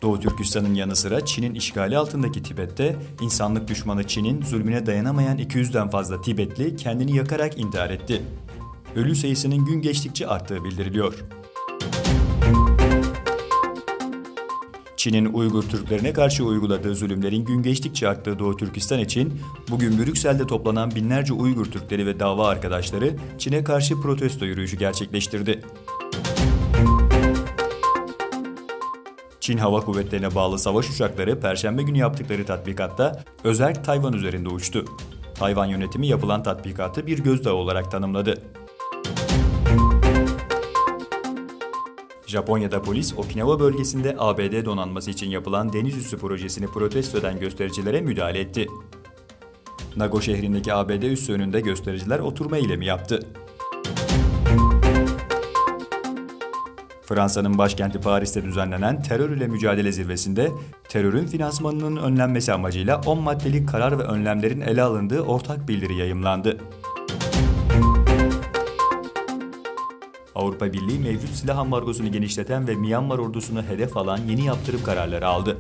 Doğu Türkistan'ın yanı sıra Çin'in işgali altındaki Tibet'te insanlık düşmanı Çin'in zulmüne dayanamayan 200'den fazla Tibetli kendini yakarak intihar etti. Ölü sayısının gün geçtikçe arttığı bildiriliyor. Çin'in Uygur Türklerine karşı uyguladığı zulümlerin gün geçtikçe arttığı Doğu Türkistan için bugün Brüksel'de toplanan binlerce Uygur Türkleri ve dava arkadaşları Çin'e karşı protesto yürüyüşü gerçekleştirdi. Çin Hava Kuvvetleri'ne bağlı savaş uçakları Perşembe günü yaptıkları tatbikatta özerk Tayvan üzerinde uçtu. Tayvan yönetimi yapılan tatbikatı bir gözdağı olarak tanımladı. Japonya'da polis, Okinawa bölgesinde ABD donanması için yapılan deniz üssü projesini protesto eden göstericilere müdahale etti. Nago şehrindeki ABD üssü önünde göstericiler oturma eylemi yaptı. Fransa'nın başkenti Paris'te düzenlenen terör ile mücadele zirvesinde terörün finansmanının önlenmesi amacıyla 10 maddelik karar ve önlemlerin ele alındığı ortak bildiri yayımlandı. Avrupa Birliği mevcut silah ambargosunu genişleten ve Myanmar ordusunu hedef alan yeni yaptırım kararları aldı.